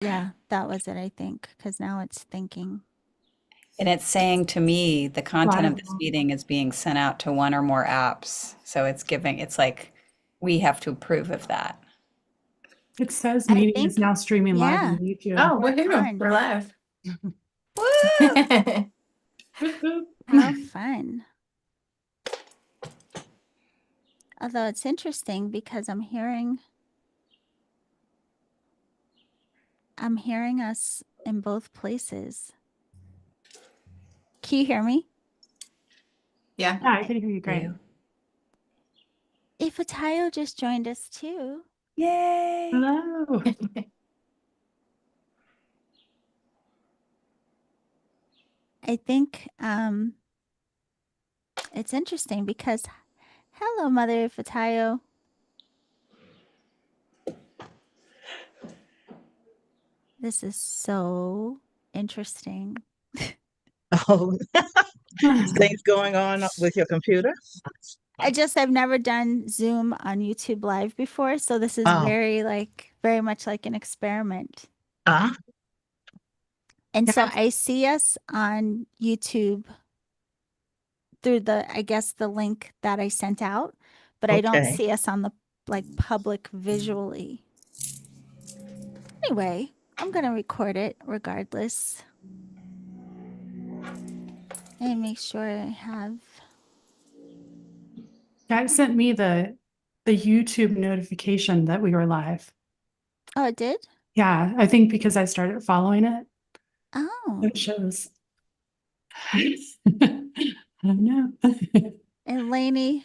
Yeah, that was it, I think, because now it's thinking. And it's saying to me the content of this Wow. meeting is being sent out to one or more apps. So it's like we have to approve of that. It says I meeting is think, now streaming live on yeah, YouTube. Oh, we're woohoo, on. we're live. Woo! How fun. Although it's interesting because I'm hearing us in both places. Can you hear me? Yeah. Yeah, I can hear you great. You. Ifatayo just joined us too. Yay! Hello. I think it's interesting because hello, Mother Ifatayo. This is so interesting. Oh, things going on with your computer? I've never done Zoom on YouTube Live before, so this is Oh, very much like an experiment. ah, And so Yeah. I see us on YouTube through I guess the link that I sent out, but I don't okay. see us on the public visually. Anyway, I'm gonna record it regardless and make sure I have. That sent me the YouTube notification that we were live. Oh, it did? Yeah, I think because I started following it, Oh, it shows. I don't know. and Lainey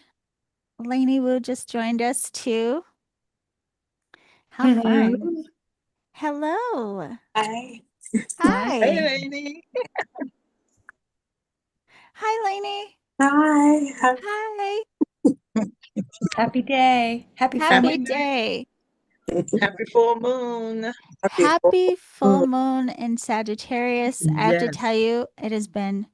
Wu just joined us too. How Hello. fun. Hello. Hi. Hey, Hi. lady. Hi, Lainey. Hi. Hi. Happy day. Happy full Happy Happy moon. day. day. Happy full moon. Happy Happy full full moon in Sagittarius. I have to Yes. tell you, it has been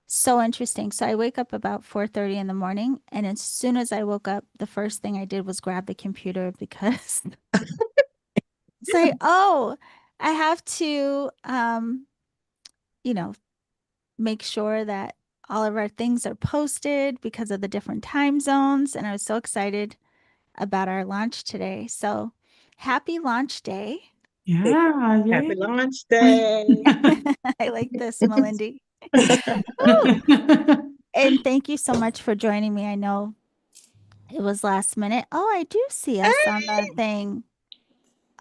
so interesting. So I wake up about 4:30 in the morning, and as soon as I woke up, the first thing I did was grab the computer because it's like, oh, I have to you know, make sure that all of our things are posted because of the different time zones. And I was so excited about our launch today. So happy launch day. Yeah, Happy yay. launch day. I like this, Melindy. Ooh. And thank you so much for joining me. I know it was last minute. Oh, I do see us on the Hey, thing.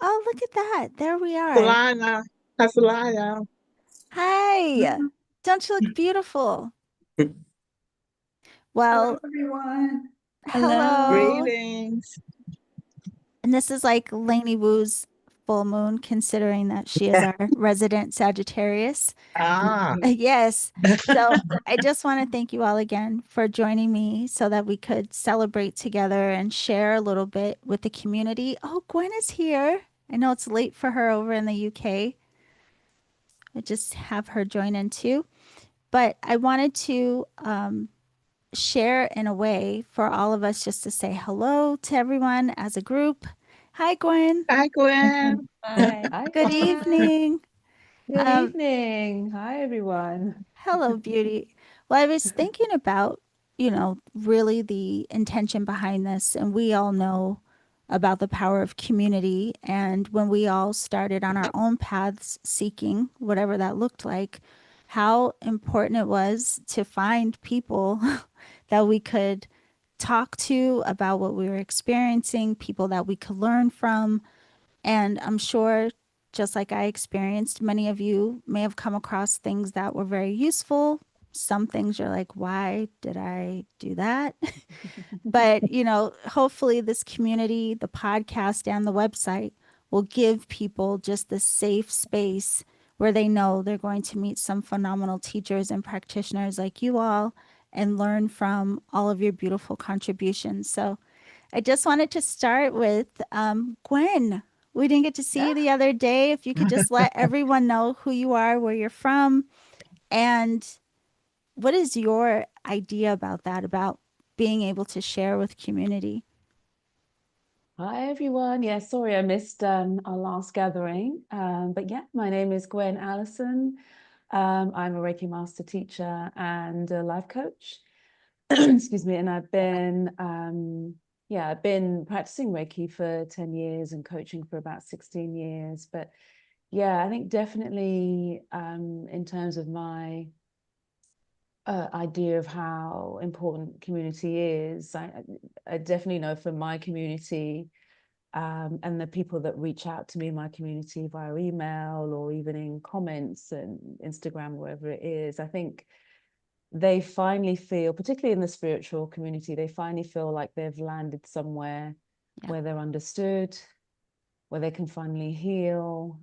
Oh, look at that. There we are. Solana. Hi, Solana. Hi. Don't you look beautiful? Hello, Well, everyone. Hello. hello. Greetings. And this is like Lainey Wu's full moon, considering that she is yeah. our resident Sagittarius. Ah, Yes. So I just want to thank you all again for joining me so that we could celebrate together and share a little bit with the community. Oh, Gwen is here. I know it's late for her over in the UK. I just have her join in too. But I wanted to share in a way for all of us just to say hello to everyone as a group. Hi, Gwen. hi, Gwen. Hi, hi, Good Gwen. evening. Good Um, evening. Hi, everyone. Hello, beauty. Well, I was thinking about, really the intention behind this, and we all know about the power of community. And when we all started on our own paths seeking whatever that looked like, how important it was to find people that we could talk to about what we were experiencing, people that we could learn from, and I'm sure, just like I experienced, many of you may have come across things that were very useful. Some things you're like, why did I do that? But, hopefully, this community, the podcast, and the website will give people just the safe space where they know they're going to meet some phenomenal teachers and practitioners like you all and learn from all of your beautiful contributions. So, I just wanted to start with Gwen. We didn't get to see you Yeah. the other day. If you could just let everyone know who you are, where you're from, and what is your idea about that, about being able to share with community? Hi everyone. Yeah, sorry I missed our last gathering. But yeah, my name is Gwen Allison. I'm a Reiki master teacher and a life coach. Excuse me. And I've been practicing Reiki for 10 years and coaching for about 16 years. But yeah, I think definitely in terms of my idea of how important community is, I definitely know for my community, and the people that reach out to me in my community via email or even in comments and Instagram, wherever it is, I think they finally feel, particularly in the spiritual community, they finally feel like they've landed somewhere Yeah. where they're understood, where they can finally heal.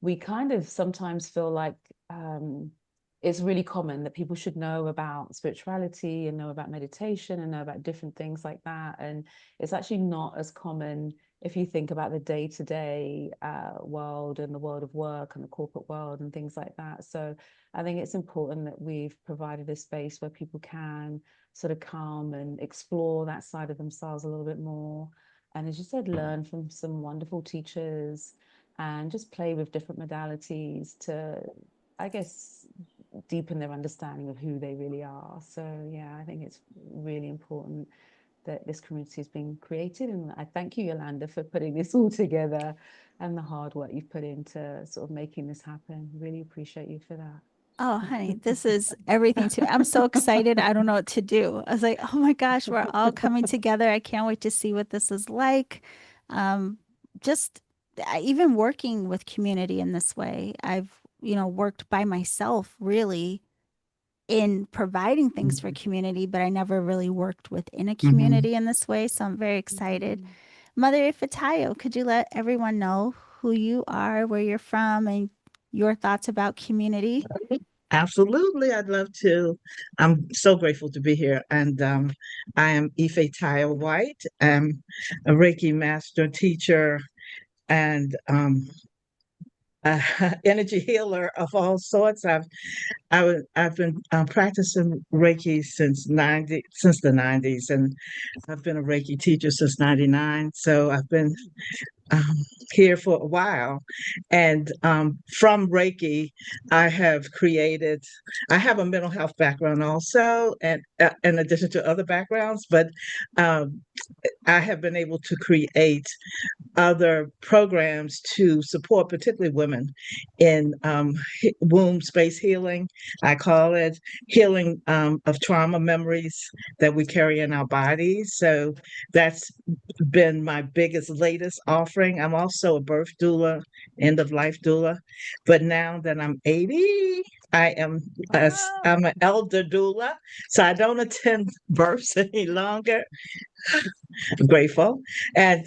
We kind of sometimes feel like it's really common that people should know about spirituality and know about meditation and know about different things like that. And it's actually not as common if you think about the day-to-day world and the world of work and the corporate world and things like that. So I think it's important that we've provided a space where people can sort of come and explore that side of themselves a little bit more. And as you said, learn from some wonderful teachers and just play with different modalities to, I guess, deepen their understanding of who they really are. So yeah, I think it's really important that this community has been created. And I thank you, Yolanda, for putting this all together and the hard work you've put into sort of making this happen. Really appreciate you for that. Oh, honey, this is everything to me. I'm so excited. I don't know what to do. I was like, oh my gosh, we're all coming together. I can't wait to see what this is like. Um, just even working with community in this way, I've, worked by myself really in providing things for community, but I never really worked within a Mhm. community in this way. So I'm very excited. Mhm. Mother Ifatayo, could you let everyone know who you are, where you're from, and your thoughts about community? Absolutely, I'd love to. I'm so grateful to be here. And I am Ife Taya White. I'm a Reiki master teacher and energy healer of all sorts. I've been practicing Reiki since the 90s, and I've been a Reiki teacher since 99. So I've been um, here for a while. And from Reiki, I have a mental health background also, and in addition to other backgrounds, but um, I have been able to create other programs to support particularly women in womb space healing. I call it healing of trauma memories that we carry in our bodies. So that's been my biggest latest offering. I'm also a birth doula, end of life doula, but now that I'm 80, I am Wow. I'm an elder doula, so I don't attend births any longer. Grateful. And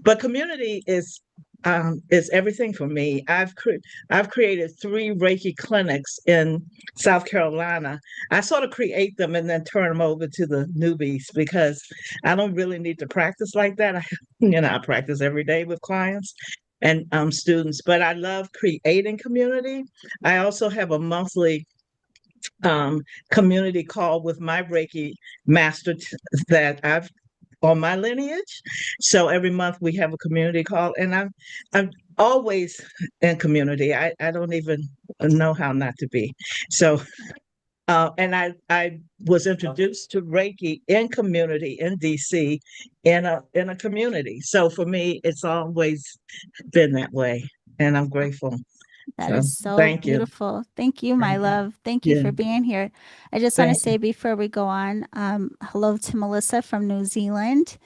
but community is everything for me. I've created 3 Reiki clinics in South Carolina. I sort of create them and then turn them over to the newbies because I don't really need to practice like that. I practice every day with clients and students, but I love creating community. I also have a monthly community call with my Reiki master that I've on my lineage. So every month we have a community call, and I'm always in community. I don't even know how not to be. So and I was introduced to Reiki in community in DC in a community. So for me, it's always been that way, and I'm grateful. That So is so thank you. beautiful. Thank you, my love. Thank you Yeah, for being here. I just want to thank say before we go on, hello to Melissa from New Zealand.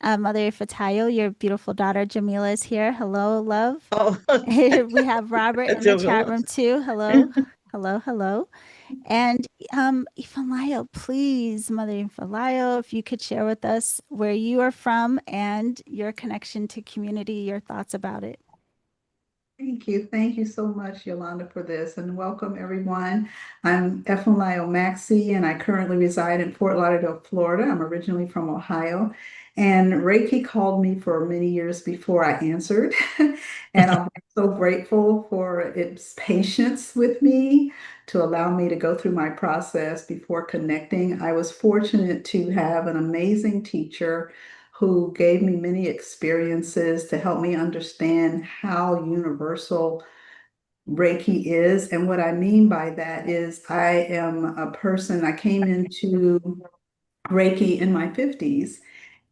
Mother Fatayo, your beautiful daughter Jamila is here. Hello, love. Oh, We have Robert in the chat Jamila. room too. Hello, hello, hello. And Ifalayo, please, Mother Ifalayo, if you could share with us where you are from and your connection to community, your thoughts about it. Thank you. Thank you so much, Yolanda, for this, and welcome everyone. I'm Effinlio Maxey, and I currently reside in Fort Lauderdale, Florida. I'm originally from Ohio, and Reiki called me for many years before I answered. And I'm so grateful for its patience with me to allow me to go through my process before connecting. I was fortunate to have an amazing teacher who gave me many experiences to help me understand how universal Reiki is. And what I mean by that is I am a person, I came into Reiki in my 50s.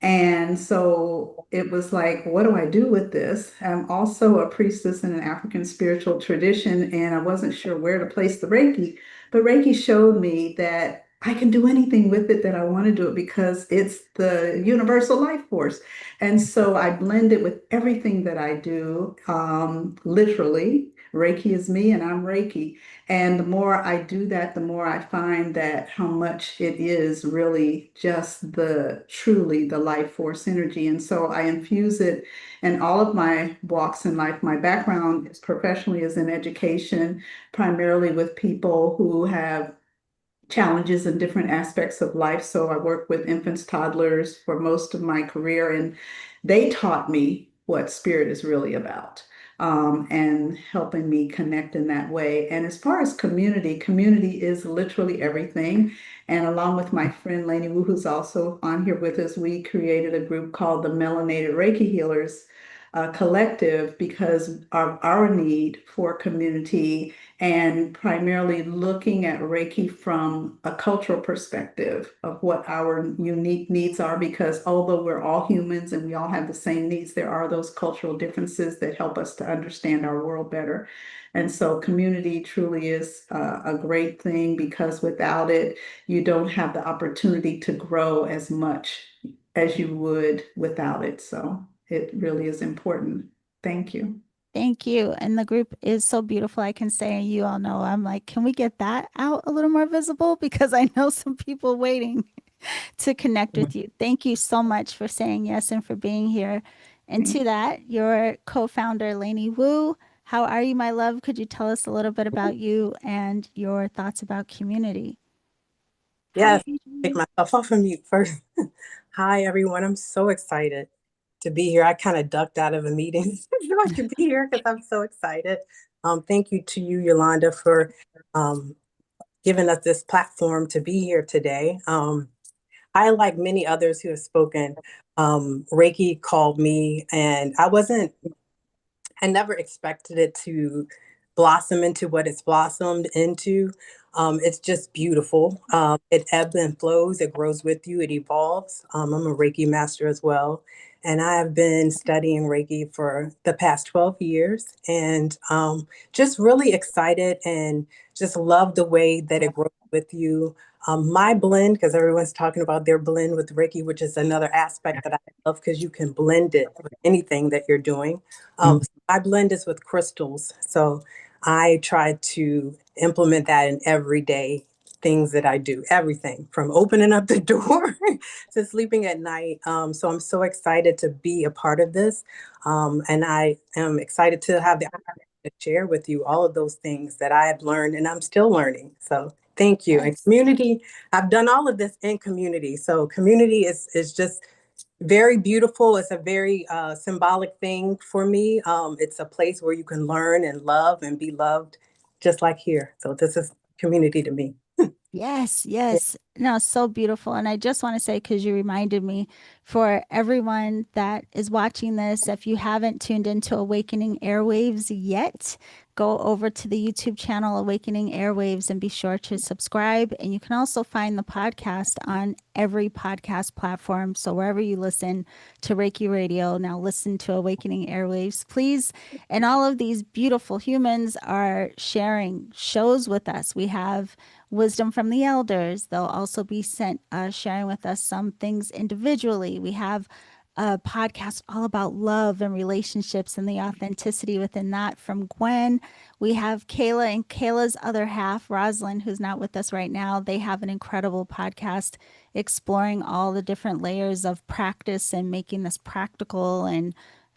And so it was like, what do I do with this? I'm also a priestess in an African spiritual tradition, and I wasn't sure where to place the Reiki. But Reiki showed me that I can do anything with it that I want to do it because it's the universal life force. And so I blend it with everything that I do, literally. Reiki is me, and I'm Reiki. And the more I do that, the more I find that how much it is really just the truly the life force energy. And so I infuse it in all of my walks in life. My background is professionally is in education, primarily with people who have challenges in different aspects of life. So I worked with infants, toddlers for most of my career, and they taught me what spirit is really about. And helping me connect in that way. And as far as community, community is literally everything. And along with my friend Lainey Wu, who's also on here with us, we created a group called the Melanated Reiki Healers Collective because of our need for community and primarily looking at Reiki from a cultural perspective of what our unique needs are. Because although we're all humans and we all have the same needs, there are those cultural differences that help us to understand our world better. And so community truly is a great thing because without it, you don't have the opportunity to grow as much as you would without it. So it really is important. Thank you. Thank you. And the group is so beautiful. I can say, and you all know, I'm like, can we get that out a little more visible? Because I know some people waiting to connect with you. Thank you so much for saying yes and for being here. And to that, your co-founder, Lainey Wu, how are you, my love? Could you tell us a little bit about you and your thoughts about community? Hi, Yes, take Adrian. myself off of mute first. Hi, everyone. I'm so excited to be here. I kind of ducked out of a meeting so I could be here because I'm so excited. Thank you to you, Yolanda, for um, giving us this platform to be here today. I, like many others who have spoken, Reiki called me, and I never expected it to blossom into what it's blossomed into. It's just beautiful. It ebbs and flows, it grows with you, it evolves. I'm a Reiki master as well. And I have been studying Reiki for the past 12 years and just really excited and just love the way that it grows with you. My blend, because everyone's talking about their blend with Reiki, which is another aspect that I love because you can blend it with anything that you're doing. I blend this with crystals. So I try to implement that in everyday things that I do, everything from opening up the door to sleeping at night. So I'm so excited to be a part of this. And I am excited to have the opportunity to share with you all of those things that I have learned and I'm still learning. So thank you. And Yes. community, I've done all of this in community. So community is just very beautiful. It's a very symbolic thing for me. It's a place where you can learn and love and be loved, just like here. So this is community to me. Yes, Yeah. yes. No, so beautiful. And I just want to say, because you reminded me, for everyone that is watching this, if you haven't tuned into Awakening Airwaves yet, go over to the YouTube channel Awakening Airwaves and be sure to subscribe. And you can also find the podcast on every podcast platform. So wherever you listen to Reiki Radio, now listen to Awakening Airwaves, please. And all of these beautiful humans are sharing shows with us. We have wisdom from the elders. They'll also be sharing with us some things individually. We have a podcast all about love and relationships and the authenticity within that from Gwen. We have Kayla and Kayla's other half, Rosalind, who's not with us right now. They have an incredible podcast exploring all the different layers of practice and making this practical and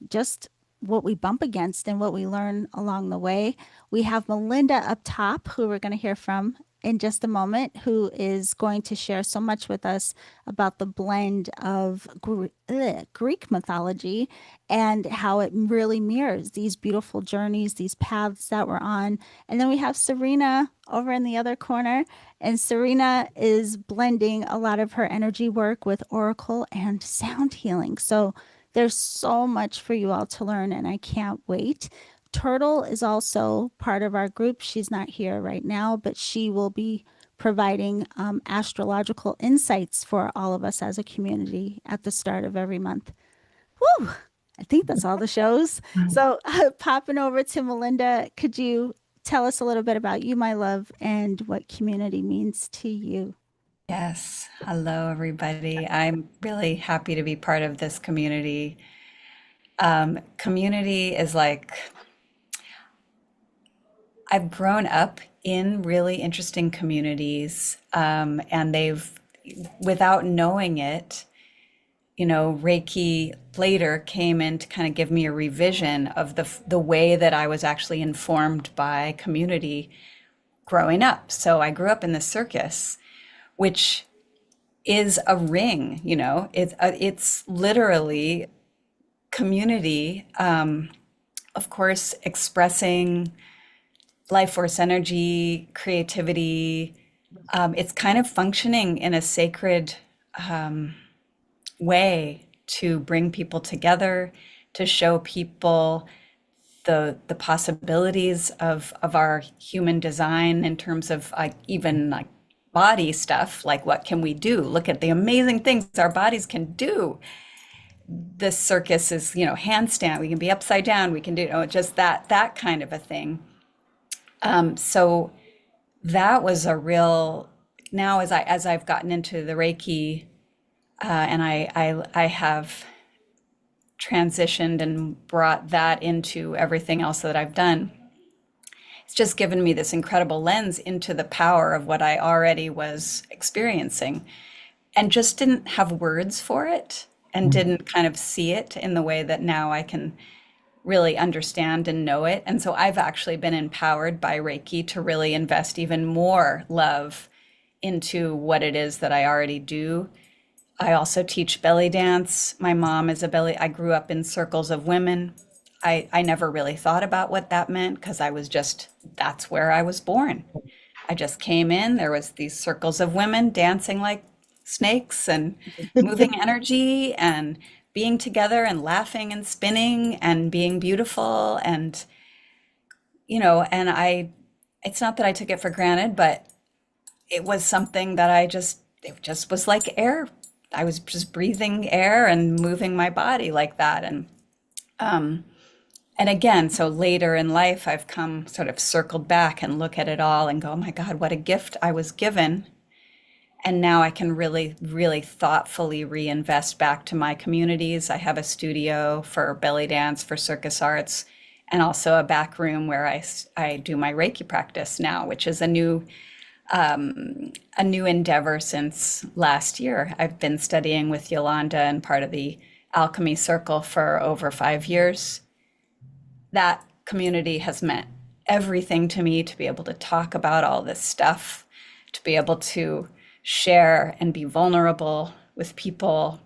just what we bump against and what we learn along the way. We have Melinda up top, who we're going to hear from in just a moment, who is going to share so much with us about the blend of Greek mythology and how it really mirrors these beautiful journeys, these paths that we're on. And then we have Serena over in the other corner, and Serena is blending a lot of her energy work with oracle and sound healing. So there's so much for you all to learn, and I can't wait. Turtle is also part of our group. She's not here right now, but she will be providing astrological insights for all of us as a community at the start of every month. Woo! I think that's all the shows. So, popping over to Melinda, could you tell us a little bit about you, my love, and what community means to you? Yes. Hello, everybody. I'm really happy to be part of this community. Community is like, I've grown up in really interesting communities, and without knowing it, Reiki later came in to kind of give me a revision of the way that I was actually informed by community growing up. So I grew up in the circus, which is a ring, it's literally community, of course, expressing life force energy, creativity. It's kind of functioning in a sacred way to bring people together, to show people the possibilities of our human design in terms of even like body stuff, like what can we do? Look at the amazing things our bodies can do. The circus is, handstand, we can be upside down, we can do, just that kind of a thing. So that was a real, now as I've gotten into the Reiki, and I have transitioned and brought that into everything else that I've done. It's just given me this incredible lens into the power of what I already was experiencing and just didn't have words for it and didn't kind of see it in the way that now I can really understand and know it. And so I've actually been empowered by Reiki to really invest even more love into what it is that I already do. I also teach belly dance. My mom is I grew up in circles of women. I never really thought about what that meant because that's where I was born. I just came in, there was these circles of women dancing like snakes and moving energy and being together and laughing and spinning and being beautiful. And, it's not that I took it for granted, but it was something that it just was like air. I was just breathing air and moving my body like that. And again, so later in life, I've come sort of circled back and look at it all and go, oh my God, what a gift I was given. And now I can really, really thoughtfully reinvest back to my communities. I have a studio for belly dance, for circus arts, and also a back room where I do my Reiki practice now, which is a new endeavor since last year. I've been studying with Yolanda and part of the Alchemy Circle for over 5 years. That community has meant everything to me, to be able to talk about all this stuff, to be able to share and be vulnerable with people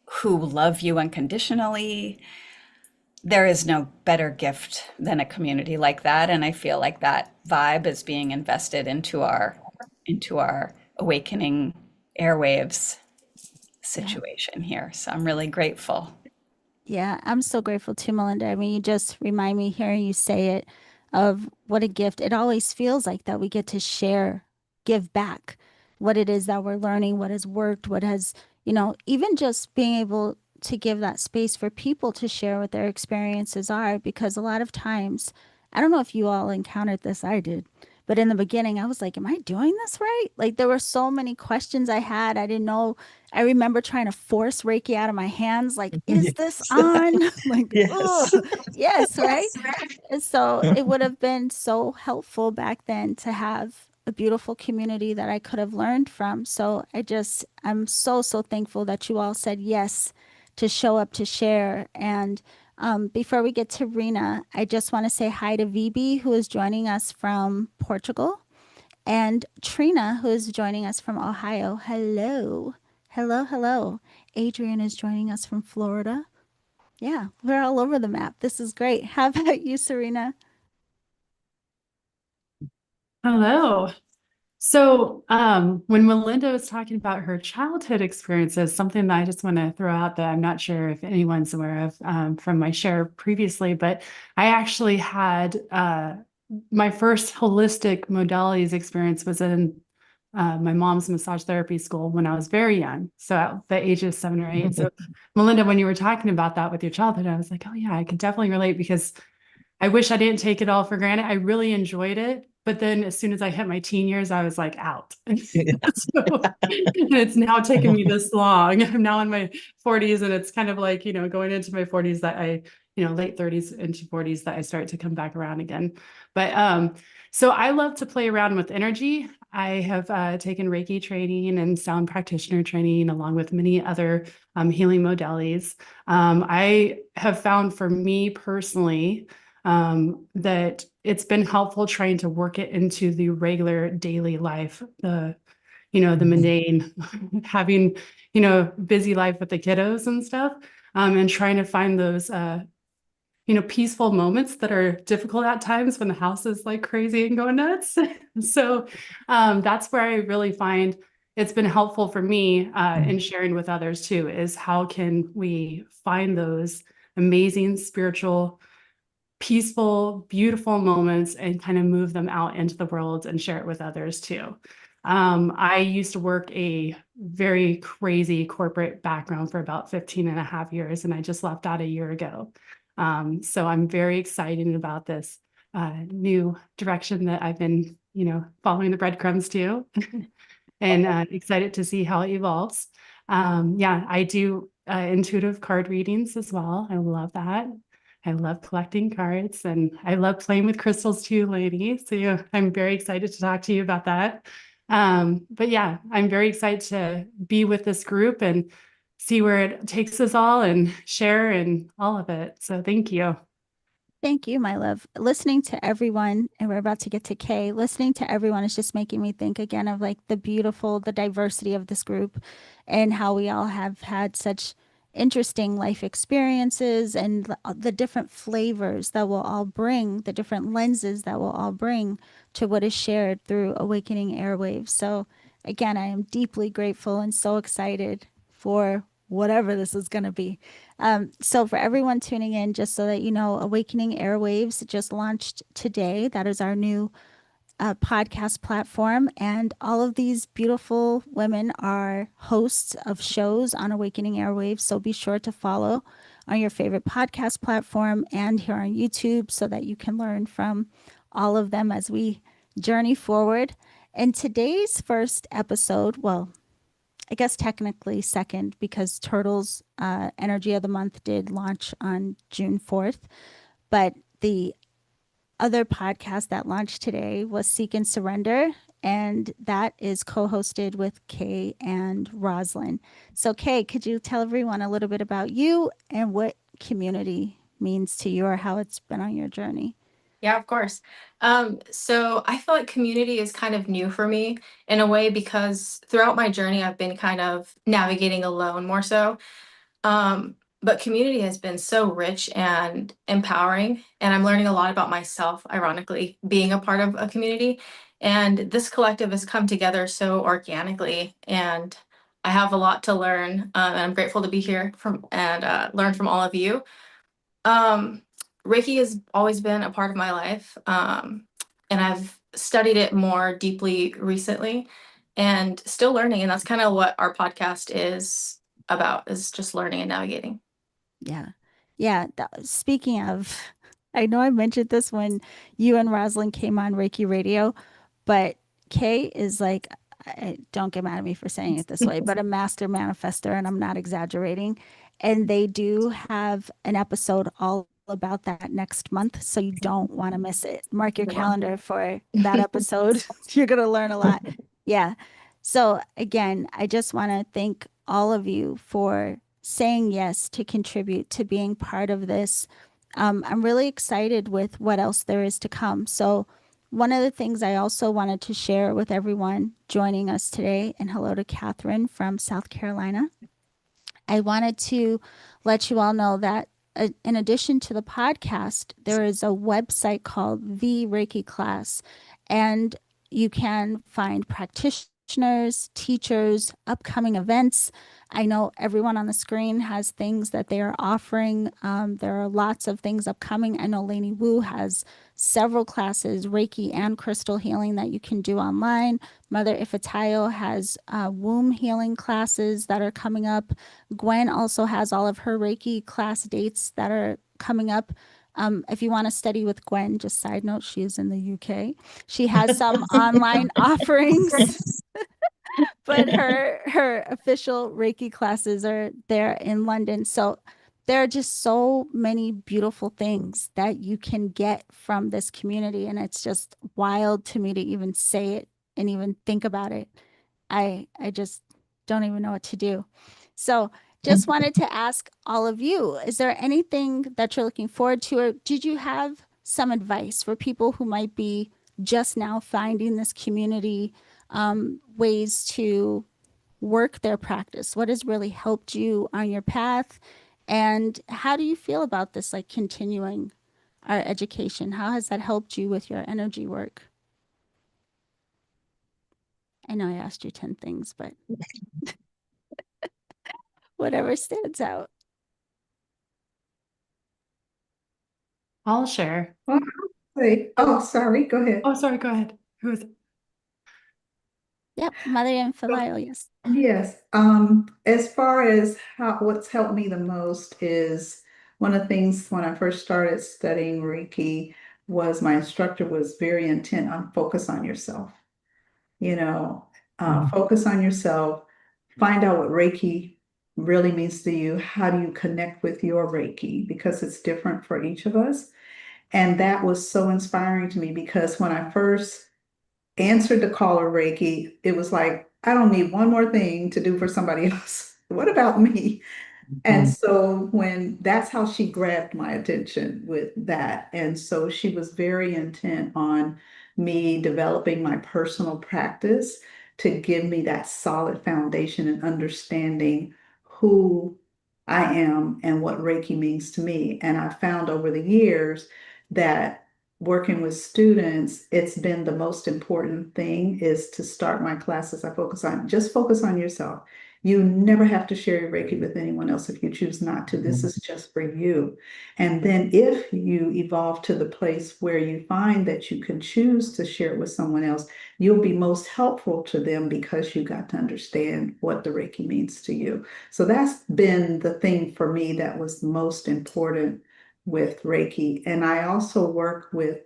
who love you unconditionally. There is no better gift than a community like that. And I feel like that vibe is being invested into our awakening airwaves situation here. So I'm really grateful. Yeah, I'm so grateful too, Melinda. I mean, you just remind me hearing you say it of what a gift. It always feels like that we get to share, give back what it is that we're learning, what has worked, what has, even just being able to give that space for people to share what their experiences are. Because a lot of times, I don't know if you all encountered this, I did. But in the beginning, I was like, am I doing this right? Like, there were so many questions I had. I didn't know. I remember trying to force Reiki out of my hands. Like, is this Yes. on? Like, Yes. oh, yes, right? And so it would have been so helpful back then to have a beautiful community that I could have learned from. So I'm so, so thankful that you all said yes to show up to share. And before we get to Rena, I just want to say hi to Vibi, who is joining us from Portugal. And Trina, who is joining us from Ohio. Hello. Hello, hello. Adrian is joining us from Florida. Yeah, we're all over the map. This is great. How about you, Serena? Hello. So, when Melinda was talking about her childhood experiences, something that I just want to throw out that I'm not sure if anyone's aware of, from my share previously, but I actually had my first holistic modalities experience was in my mom's massage therapy school when I was very young, so at the age of 7 or 8. So, Melinda, when you were talking about that with your childhood, I was like, oh yeah, I can definitely relate because I wish I didn't take it all for granted. I really enjoyed it. But then as soon as I hit my teen years, I was like out. So it's now taken me this long. I'm now in my 40s, and it's kind of like, going into my 40s that late 30s into 40s that I start to come back around again. But so I love to play around with energy. I have taken Reiki training and sound practitioner training along with many other healing modalities. I have found for me personally, that it's been helpful trying to work it into the regular daily life, the mundane, having, busy life with the kiddos and stuff, and trying to find those, peaceful moments that are difficult at times when the house is like crazy and going nuts. So that's where I really find it's been helpful for me in sharing with others too, is how can we find those amazing spiritual peaceful, beautiful moments and kind of move them out into the world and share it with others too. I used to work a very crazy corporate background for about 15 and a half years, and I just left that a year ago. So I'm very excited about this new direction that I've been, following the breadcrumbs to, and excited to see how it evolves. Yeah, I do intuitive card readings as well. I love that. I love collecting cards, and I love playing with crystals too, ladies. So yeah, I'm very excited to talk to you about that. But yeah, I'm very excited to be with this group and see where it takes us all and share and all of it. So thank you. Thank you, my love. Listening to everyone, and we're about to get to Kay, listening to everyone is just making me think again of like the diversity of this group and how we all have had such interesting life experiences and the different flavors that will all bring, the different lenses that will all bring to what is shared through Awakening Airwaves. So, again, I am deeply grateful and so excited for whatever this is going to be. So for everyone tuning in, just so that you know, Awakening Airwaves just launched today. That is our new podcast platform. And all of these beautiful women are hosts of shows on Awakening Airwaves. So be sure to follow on your favorite podcast platform and here on YouTube so that you can learn from all of them as we journey forward. And today's first episode, well, I guess technically second because Turtles Energy of the Month did launch on June 4th. But the other podcast that launched today was Seek and Surrender. And that is co hosted with Kay and Roslyn. So, Kay, could you tell everyone a little bit about you and what community means to you or how it's been on your journey? Yeah, of course. So I feel like community is kind of new for me in a way because throughout my journey, I've been kind of navigating alone more so. But community has been so rich and empowering, and I'm learning a lot about myself, ironically, being a part of a community. And this collective has come together so organically, and I have a lot to learn. And I'm grateful to be here and learn from all of you. Um, Reiki has always been a part of my life, and I've studied it more deeply recently and still learning. And that's kind of what our podcast is about, is just learning and navigating. Yeah. Yeah. Speaking of, I know I mentioned this when you and Rosalind came on Reiki Radio, but Kay is like, don't get mad at me for saying it this way, but a master manifester, and I'm not exaggerating. And they do have an episode all about that next month. So you don't want to miss it. Mark your Wow. calendar for that episode. You're going to learn a lot. Yeah. So again, I just want to thank all of you for saying yes to contribute to being part of this. I'm really excited with what else there is to come. So one of the things I also wanted to share with everyone joining us today, and hello to Catherine from South Carolina. I wanted to let you all know that in addition to the podcast, there is a website called The Reiki Class, and you can find practitioners, teachers, upcoming events. I know everyone on the screen has things that they are offering. There are lots of things upcoming. I know Lainey Wu has several classes, Reiki and crystal healing, that you can do online. Mother Ifatayo has womb healing classes that are coming up. Gwen also has all of her Reiki class dates that are coming up. If you want to study with Gwen, just side note, she is in the UK. She has some online offerings, but her official Reiki classes are there in London. So there are just so many beautiful things that you can get from this community, and it's just wild to me to even say it and even think about it. I just don't even know what to do. So just wanted to ask all of you, is there anything that you're looking forward to, or did you have some advice for people who might be just now finding this community, ways to work their practice? What has really helped you on your path? And how do you feel about this, like continuing our education? How has that helped you with your energy work? I know I asked you 10 things, but whatever stands out. I'll share. Well, oh, sorry, go ahead. Oh, sorry, go ahead. Who is it? Yep, Mother and Filial, yes. Yes, as far as what's helped me the most is one of the things when I first started studying Reiki was my instructor was very intent on focus on yourself. You know, focus on yourself, find out what Reiki really means to you. How do you connect with your Reiki? Because it's different for each of us. And that was so inspiring to me because when I first answered the call of Reiki, it was like, I don't need one more thing to do for somebody else. What about me? And so when that's how she grabbed my attention with that. And so she was very intent on me developing my personal practice to give me that solid foundation and understanding who I am and what Reiki means to me. And I found over the years that working with students, it's been the most important thing is to start my classes. I focus on yourself. You never have to share your Reiki with anyone else if you choose not to. This is just for you. And then if you evolve to the place where you find that you can choose to share it with someone else, you'll be most helpful to them because you got to understand what the Reiki means to you. So that's been the thing for me that was most important with Reiki. And I also work with,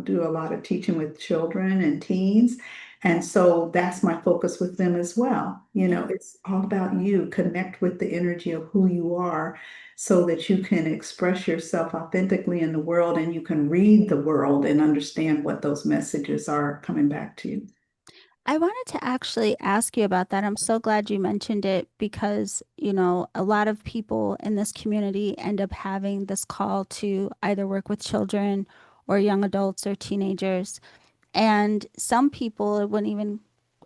do a lot of teaching with children and teens. And so that's my focus with them as well. You know, it's all about you. Connect with the energy of who you are so that you can express yourself authentically in the world and you can read the world and understand what those messages are coming back to you. I wanted to actually ask you about that. I'm so glad you mentioned it because, a lot of people in this community end up having this call to either work with children or young adults or teenagers. And some people, it wouldn't even,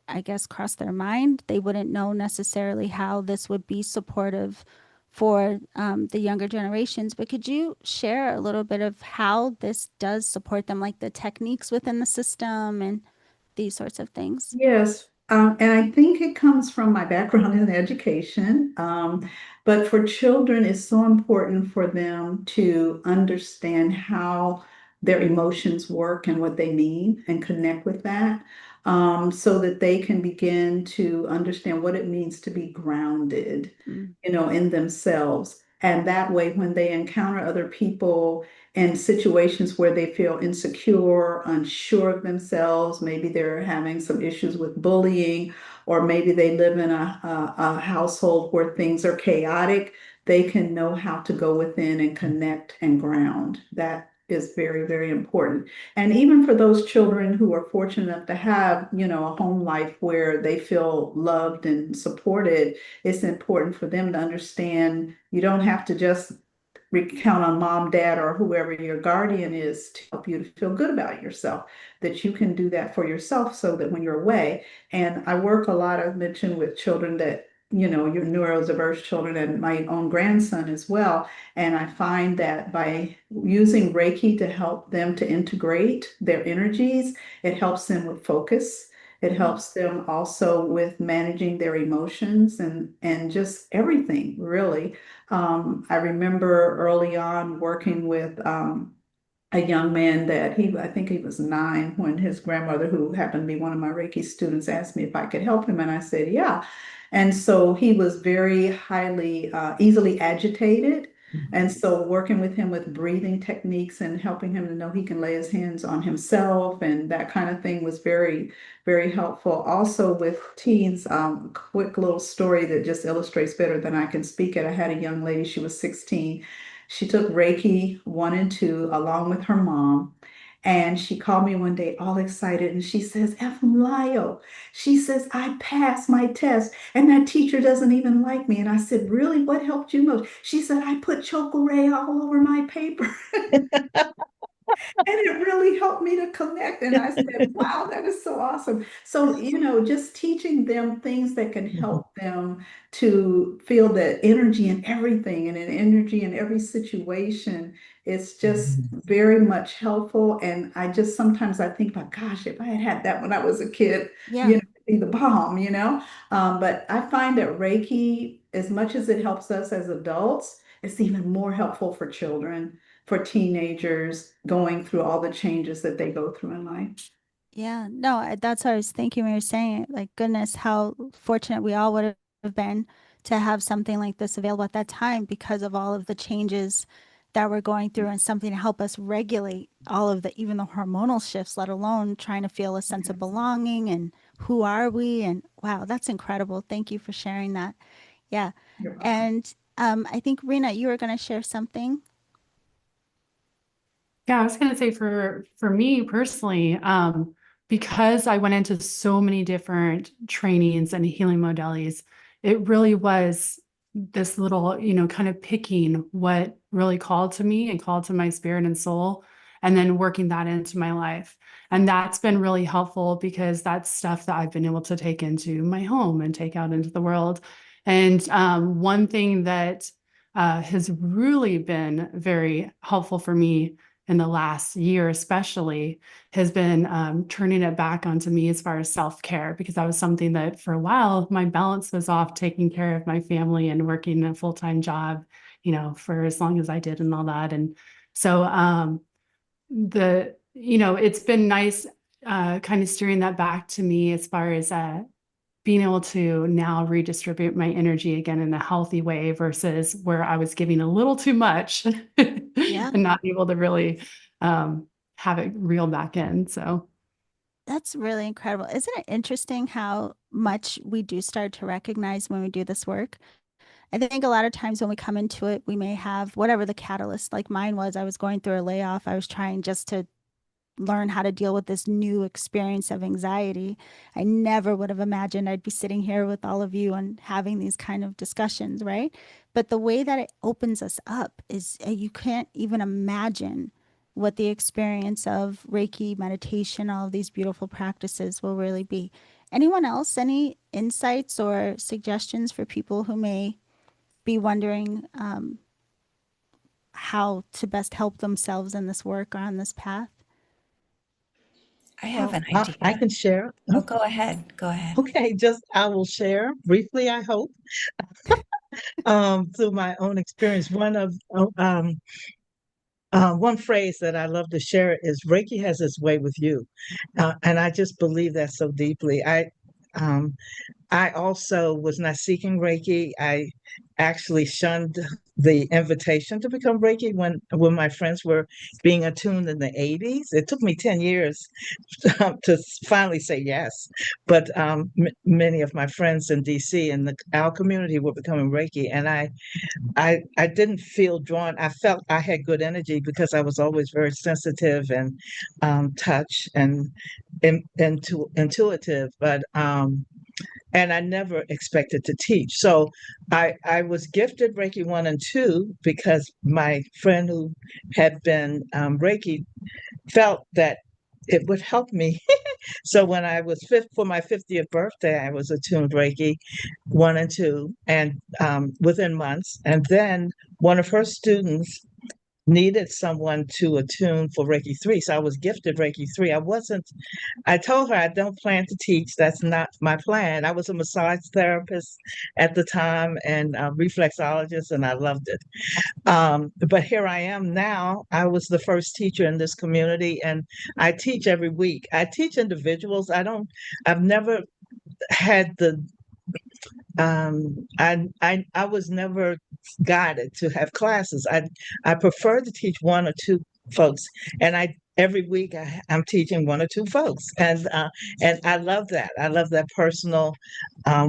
I guess, cross their mind. They wouldn't know necessarily how this would be supportive for the younger generations. But could you share a little bit of how this does support them, like the techniques within the system and these sorts of things? Yes, and I think it comes from my background in education. But for children, it's so important for them to understand how their emotions work and what they mean and connect with that, so that they can begin to understand what it means to be grounded, Mm. in themselves. And that way, when they encounter other people in situations where they feel insecure, unsure of themselves. Maybe they're having some issues with bullying, or maybe they live in a household where things are chaotic. They can know how to go within and connect and ground. That is very, very important. And even for those children who are fortunate enough to have, a home life where they feel loved and supported, it's important for them to understand you don't have to just count on mom, dad, or whoever your guardian is to help you to feel good about yourself, that you can do that for yourself so that when you're away. And I work a lot, I've mentioned, with children that, your neurodiverse children and my own grandson as well. And I find that by using Reiki to help them to integrate their energies, it helps them with focus. It helps them also with managing their emotions and just everything, really. I remember early on working with a young man that I think he was 9 when his grandmother, who happened to be one of my Reiki students, asked me if I could help him. And I said, yeah. And so he was very highly, easily agitated. And so working with him with breathing techniques and helping him to know he can lay his hands on himself and that kind of thing was very, very helpful. Also with teens, quick little story that just illustrates better than I can speak it. I had a young lady, she was 16. She took Reiki 1 and 2 along with her mom. And she called me one day all excited and she says, Lio, she says, I passed my test and that teacher doesn't even like me. And I said, really? What helped you most? She said, I put chocolate all over my paper. And it really helped me to connect. And I said, wow, that is so awesome. So, just teaching them things that can help them to feel the energy in everything and an energy in every situation. It's just very much helpful. And I just sometimes I think about, gosh, if I had had that when I was a kid, Yeah. it'd be the bomb. But I find that Reiki, as much as it helps us as adults, it's even more helpful for children, for teenagers going through all the changes that they go through in life. Yeah, no, that's what I was thinking when you were saying it. Like, goodness, how fortunate we all would have been to have something like this available at that time because of all of the changes that we're going through and something to help us regulate all of the, even the hormonal shifts, let alone trying to feel a sense of belonging and who are we? And wow, that's incredible. Thank you for sharing that. Yeah. You're welcome. And I think, Rena, you were going to share something. Yeah, I was gonna say for me personally, because I went into so many different trainings and healing modalities, it really was this little, kind of picking what really called to me and called to my spirit and soul, and then working that into my life. And that's been really helpful because that's stuff that I've been able to take into my home and take out into the world. And one thing that has really been very helpful for me in the last year especially has been turning it back onto me as far as self-care, because that was something that for a while my balance was off taking care of my family and working a full-time job, for as long as I did and all that. And so it's been nice kind of steering that back to me as far as being able to now redistribute my energy again in a healthy way versus where I was giving a little too much Yeah. and not able to really have it reel back in. So That's really incredible. Isn't it interesting how much we do start to recognize when we do this work? I think a lot of times when we come into it, we may have whatever the catalyst, like mine was. I was going through a layoff. I was trying just to learn how to deal with this new experience of anxiety. I never would have imagined I'd be sitting here with all of you and having these kind of discussions, right? But the way that it opens us up is you can't even imagine what the experience of Reiki, meditation, all of these beautiful practices will really be. Anyone else, any insights or suggestions for people who may be wondering how to best help themselves in this work or on this path? I have Well, an I idea. can share. Oh, go ahead. Go ahead. Okay, just I will share briefly, I hope, through my own experience. One phrase that I love to share is Reiki has its way with you. And I just believe that so deeply. Um, I also was not seeking Reiki. I actually shunned the invitation to become Reiki when my friends were being attuned in the 80s. It took me 10 years to finally say yes. But many of my friends in DC and our community were becoming Reiki, and I didn't feel drawn. I felt I had good energy because I was always very sensitive and touch and intuitive. But and I never expected to teach. So I was gifted Reiki 1 and 2 because my friend who had been Reiki felt that it would help me. So when I was for my 50th birthday, I was attuned Reiki 1 and 2, and within months. And then one of her students needed someone to attune for Reiki 3. So I was gifted Reiki 3. I told her I don't plan to teach. That's not my plan. I was a massage therapist at the time and a reflexologist, and I loved it. But here I am now. I was the first teacher in this community, and I teach every week. I teach individuals. I've never had the I was never guided to have classes. I prefer to teach one or two folks, and I every week I'm teaching one or two folks, and I love that. I love that personal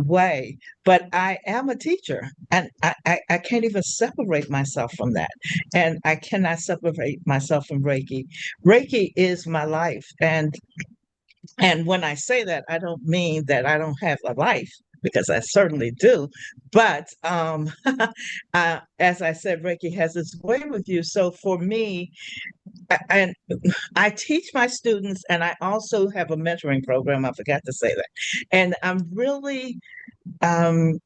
way. But I am a teacher, and I can't even separate myself from that, and I cannot separate myself from Reiki. Reiki is my life, and when I say that, I don't mean that I don't have a life, because I certainly do. But as I said, Reiki has its way with you. So for me, and I teach my students, and I also have a mentoring program. I forgot to say that. And I'm really, um,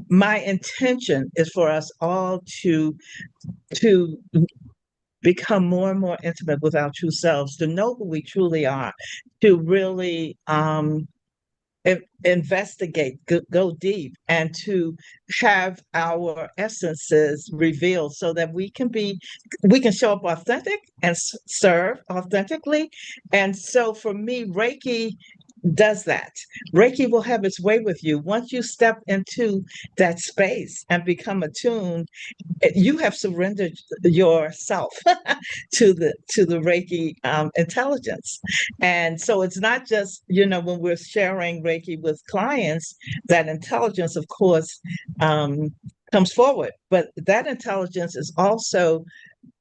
my intention is for us all to become more and more intimate with our true selves, to know who we truly are, to really investigate, go deep, and to have our essences revealed so that we can show up authentic and serve authentically. And so for me, Reiki does that. Reiki will have its way with you. Once you step into that space and become attuned, you have surrendered yourself to the Reiki intelligence. And so it's not just, when we're sharing Reiki with clients, that intelligence, of course, comes forward, but that intelligence is also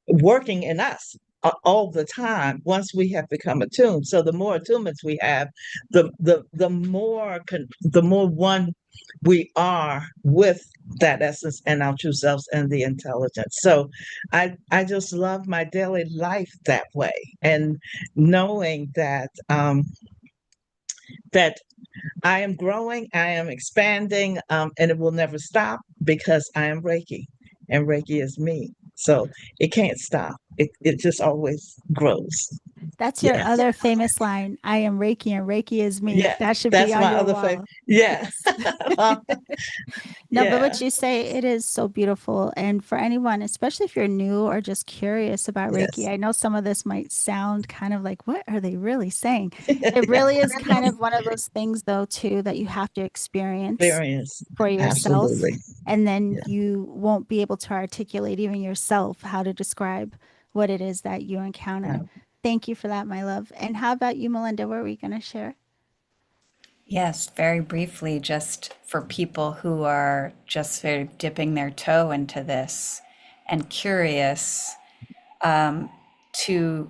working in us all the time once we have become attuned. So the more attunements we have, the more one we are with that essence and our true selves and the intelligence. So I just love my daily life that way, and knowing that I am growing, I am expanding, and it will never stop because I am Reiki, and Reiki is me. So it can't stop. It just always grows. That's your Yes. other famous line. I am Reiki and Reiki is me. Yeah. That should be That's on my your other favorite. wall. Yeah. Yes. No, but Yeah. what you say, it is so beautiful. And for anyone, especially if you're new or just curious about Reiki, Yes. I know some of this might sound kind of like, what are they really saying? It really is kind of one of those things, though, too, that you have to experience Experience. for yourself. Absolutely. And then Yeah. you won't be able to articulate even yourself how to describe what it is that you encounter. Yeah. Thank you for that, my love. And how about you, Melinda? What were we going to share? Yes, very briefly, just for people who are just sort of dipping their toe into this and curious, to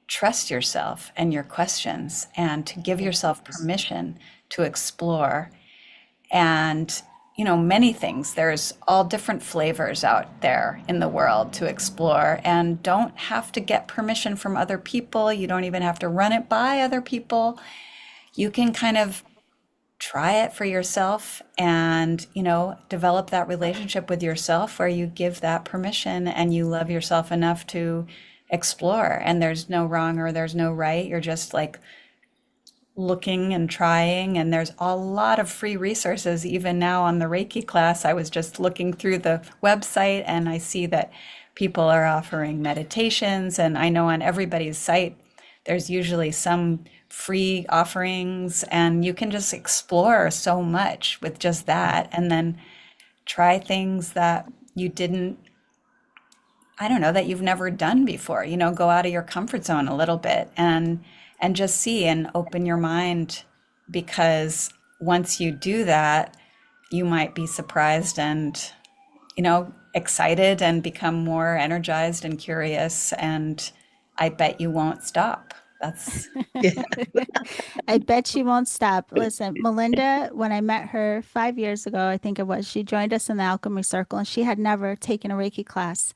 trust yourself and your questions and to give yourself permission to explore. And, many things. There's all different flavors out there in the world to explore, and don't have to get permission from other people. You don't even have to run it by other people. You can kind of try it for yourself and, develop that relationship with yourself where you give that permission and you love yourself enough to explore. And there's no wrong or there's no right. You're just like looking and trying, and there's a lot of free resources even now on the Reiki class. I was just looking through the website and I see that people are offering meditations, and I know on everybody's site there's usually some free offerings, and you can just explore so much with just that, and then try things that you didn't, I don't know, that you've never done before. Go out of your comfort zone a little bit and just see and open your mind, because once you do that, you might be surprised and, excited and become more energized and curious, and I bet you won't stop. That's Yeah. I bet she won't stop. Listen, Melinda, when I met her 5 years ago, I think it was, she joined us in the Alchemy Circle and she had never taken a Reiki class.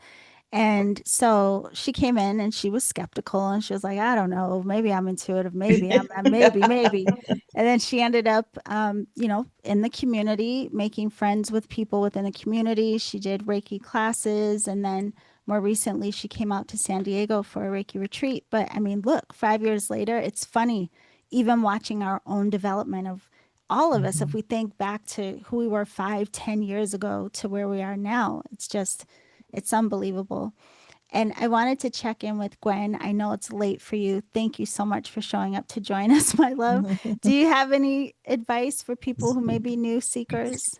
And so she came in and she was skeptical and she was like, I don't know, maybe I'm intuitive, maybe maybe. And then she ended up, in the community, making friends with people within the community. She did Reiki classes. And then more recently, she came out to San Diego for a Reiki retreat. But I mean, look, 5 years later, it's funny, even watching our own development of all of us, if Mhm. we think back to who we were 5, 10 years ago to where we are now, it's unbelievable. And I wanted to check in with Gwen. I know it's late for you. Thank you so much for showing up to join us, my love. Do you have any advice for people who may be new seekers?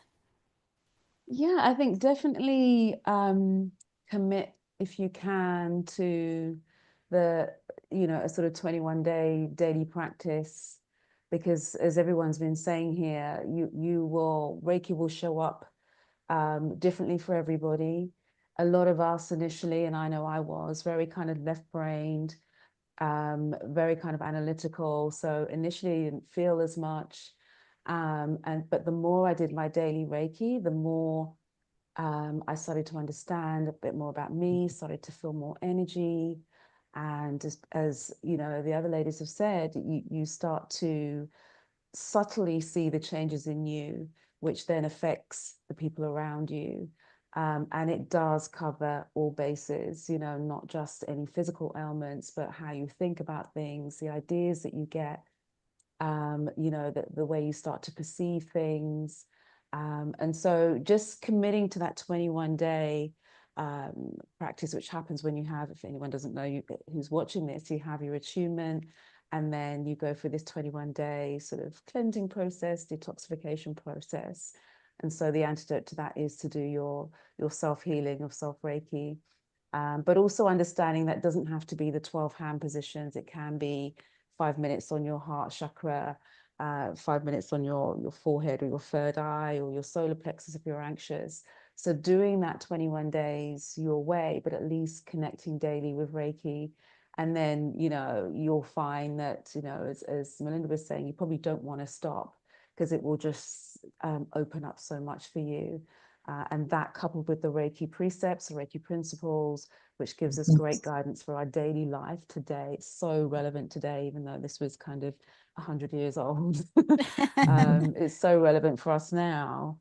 Yeah, I think definitely commit if you can to the, a sort of 21-day daily practice, because as everyone's been saying here, Reiki will show up differently for everybody. A lot of us initially, and I know I was very kind of left-brained, very kind of analytical. So initially didn't feel as much. But the more I did my daily Reiki, the more I started to understand a bit more about me, started to feel more energy. And as you know, the other ladies have said, you start to subtly see the changes in you, which then affects the people around you. And it does cover all bases, not just any physical ailments, but how you think about things, the ideas that you get, the way you start to perceive things. And so just committing to that 21-day practice, which happens when you have, if anyone doesn't know you who's watching this, you have your attunement, and then you go through this 21-day sort of cleansing process, detoxification process. And so the antidote to that is to do your self-healing, your self-Reiki. But also understanding that doesn't have to be the 12 hand positions. It can be 5 minutes on your heart chakra, 5 minutes on your forehead or your third eye or your solar plexus if you're anxious. So doing that 21 days your way, but at least connecting daily with Reiki. And then, you'll find that, as Melinda was saying, you probably don't want to stop because it will just open up so much for you. And that coupled with the Reiki precepts, the Reiki principles, which gives us great guidance for our daily life today. It's so relevant today, even though this was kind of 100 years old. It's so relevant for us now.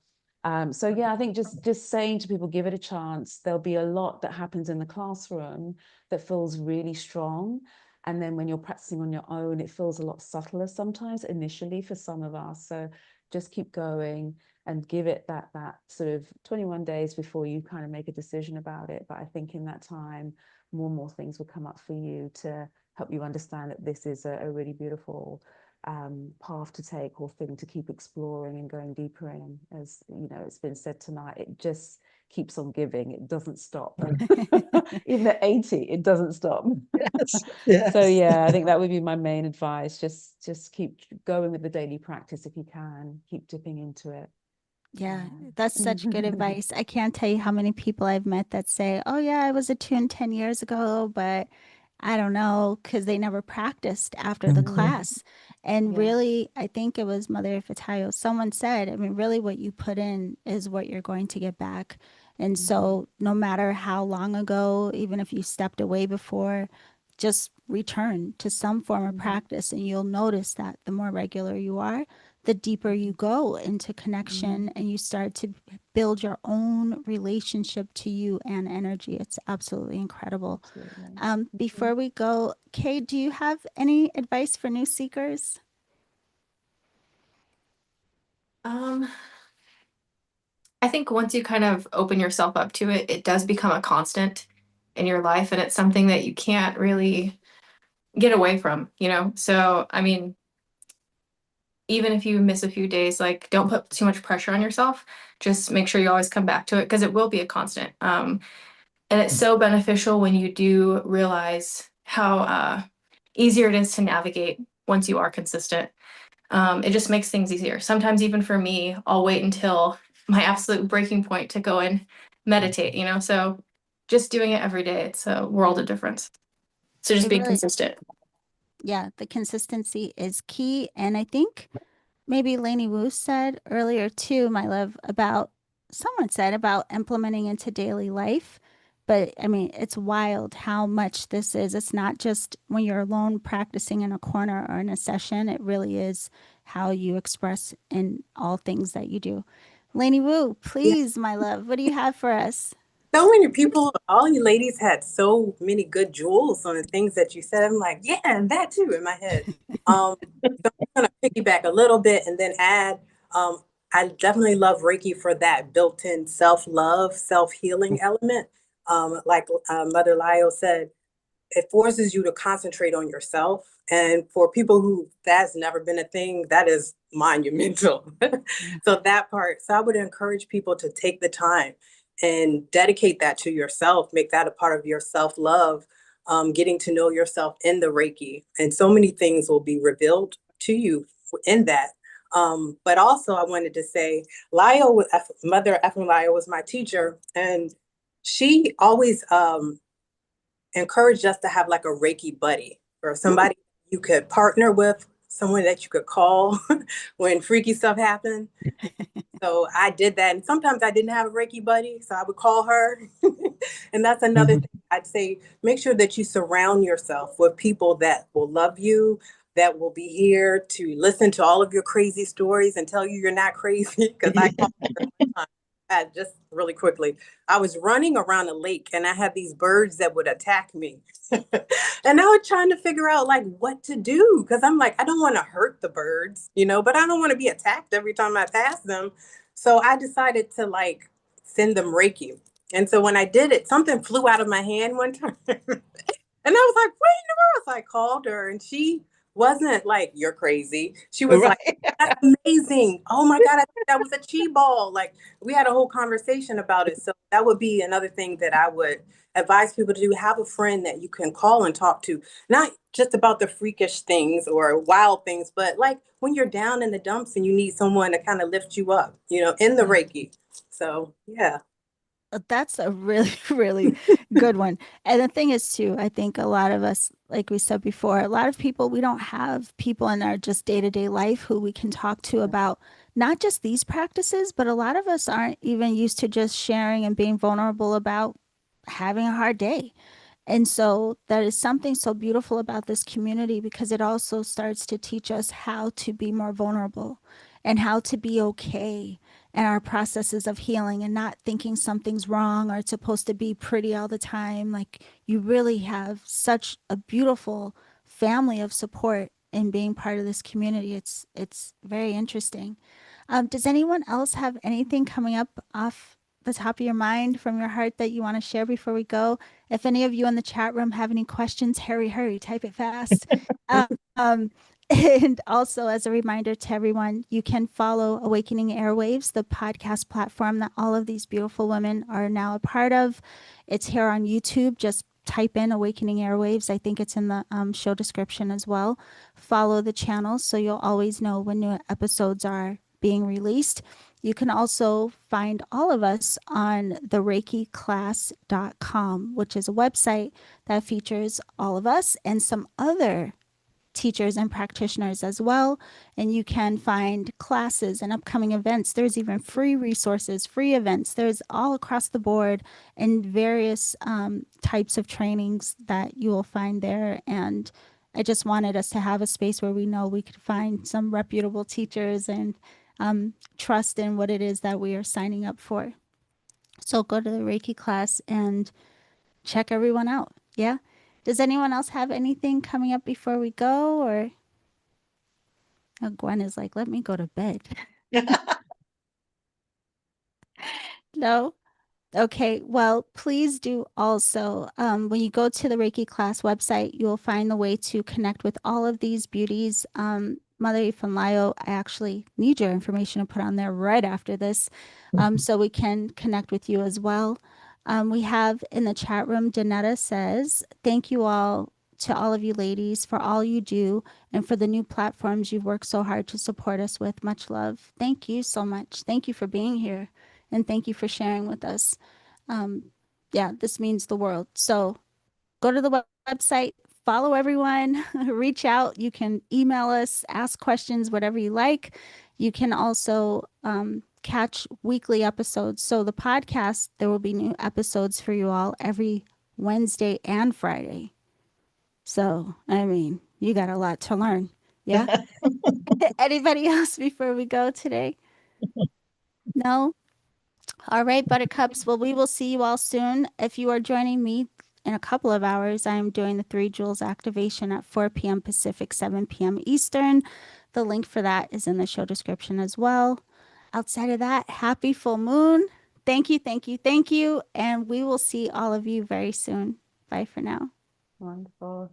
So yeah, I think just saying to people, give it a chance. There'll be a lot that happens in the classroom that feels really strong. And then when you're practicing on your own, it feels a lot subtler sometimes initially for some of us. So just keep going and give it that sort of 21 days before you kind of make a decision about it. But I think in that time, more and more things will come up for you to help you understand that this is a really beautiful path to take, or thing to keep exploring and going deeper in. As it's been said tonight, it just keeps on giving. It doesn't stop. Even at 80, it doesn't stop. Yes. So Yes. yeah, I think that would be my main advice. Just keep going with the daily practice if you can. Keep dipping into it. Yeah, Yeah. that's such good advice. I can't tell you how many people I've met that say, "Oh yeah, I was attuned 10 years ago, but I don't know," because they never practiced after the Mhm. class. And Yeah. really, I think it was Mother Fatayo, someone said, I mean, really what you put in is what you're going to get back. And so no matter how long ago, even if you stepped away before, just return to some form of practice and you'll notice that the more regular you are, the deeper you go into connection and you start to build your own relationship to you and energy. It's absolutely incredible. Absolutely. Before we go, Kay, do you have any advice for new seekers? Um, I think once you kind of open yourself up to it, it does become a constant in your life, and it's something that you can't really get away from, you know? So, I mean, even if you miss a few days, like don't put too much pressure on yourself. Just make sure you always come back to it because it will be a constant. And it's so beneficial when you do realize how easier it is to navigate once you are consistent. It just makes things easier. Sometimes, even for me, I'll wait until my absolute breaking point to go and meditate, you know? So just doing it every day, it's a world of difference. So just It be really consistent. Yeah, the consistency is key. And I think maybe Lainey Wu said earlier too, my love, about someone said about implementing into daily life. But I mean, it's wild how much this is. It's not just when you're alone practicing in a corner or in a session, it really is how you express in all things that you do. Lainey Wu, Yeah. please, my love, what do you have for us? So many people, all you ladies had so many good jewels on the things that you said. I'm like, yeah, and that too in my head. So I'm gonna piggyback a little bit and then add, I definitely love Reiki for that built-in self-love, self-healing element. Like Mother Lyle said, it forces you to concentrate on yourself. And for people who that's never been a thing, that is monumental. So that part, so I would encourage people to take the time and dedicate that to yourself, make that a part of your self-love, getting to know yourself in the Reiki. And so many things will be revealed to you in that. But also I wanted to say, Lyle, Mother Effin Lyle was my teacher, and she always encouraged us to have like a Reiki buddy or somebody you could partner with, someone that you could call when freaky stuff happened. So I did that. And sometimes I didn't have a Reiki buddy, so I would call her. And that's another Mhm. thing I'd say, make sure that you surround yourself with people that will love you, that will be here to listen to all of your crazy stories and tell you you're not crazy. Because I called her one time, just really quickly. I was running around a lake and I had these birds that would attack me. And I was trying to figure out like what to do because I'm like, I don't want to hurt the birds, but I don't want to be attacked every time I pass them. So I decided to like send them Reiki. And so when I did it, something flew out of my hand one time. And I was like, what in the world? So I called her and she wasn't like, you're crazy. She was like, Right. that's amazing. Oh my God, I think that was a chi ball. Like we had a whole conversation about it. So that would be another thing that I would advise people to do. Have a friend that you can call and talk to, not just about the freakish things or wild things, but like when you're down in the dumps and you need someone to kind of lift you up, in the Yeah. Reiki. So yeah. That's a really, really good one. And the thing is, too, I think a lot of us, like we said before, a lot of people, we don't have people in our just day to day life who we can talk to about not just these practices, but a lot of us aren't even used to just sharing and being vulnerable about having a hard day. And so that is something so beautiful about this community because it also starts to teach us how to be more vulnerable and how to be okay in our processes of healing and not thinking something's wrong or it's supposed to be pretty all the time. Like you really have such a beautiful family of support in being part of this community. It's very interesting. Does anyone else have anything coming up off the top of your mind from your heart that you want to share before we go? If any of you in the chat room have any questions, hurry, hurry, type it fast. Um, and also, as a reminder to everyone, you can follow Awakening Airwaves, the podcast platform that all of these beautiful women are now a part of. It's here on YouTube. Just type in Awakening Airwaves. I think it's in the show description as well. Follow the channel so you'll always know when new episodes are being released. You can also find all of us on the reikiclass.com, which is a website that features all of us and some other teachers and practitioners as well. And you can find classes and upcoming events. There's even free resources, free events. There's all across the board and various types of trainings that you will find there. And I just wanted us to have a space where we know we could find some reputable teachers and trust in what it is that we are signing up for. So go to the Reiki class and check everyone out. Yeah. Does anyone else have anything coming up before we go? Or oh, Gwen is like, let me go to bed. No? Okay, well, please do also, when you go to the Reiki class website, you will find the way to connect with all of these beauties. Mother Ifanlayo, I actually need your information to put on there right after this, so we can connect with you as well. We have in the chat room, Danetta says, thank you all to all of you ladies for all you do and for the new platforms you've worked so hard to support us with. Much love. Thank you so much. Thank you for being here and thank you for sharing with us. Um, yeah, this means the world. So go to the website, follow everyone, reach out. You can email us, ask questions, whatever you like. You can also catch weekly episodes. So the podcast, there will be new episodes for you all every Wednesday and Friday. So, I mean, you got a lot to learn. Yeah. Anybody else before we go today? No? All right, Buttercups. Well, we will see you all soon. If you are joining me in a couple of hours, I am doing the 3 Jewels activation at 4 p.m. Pacific, 7 p.m. Eastern. The link for that is in the show description as well. Outside of that, happy full moon. Thank you, thank you, thank you. And we will see all of you very soon. Bye for now. Wonderful.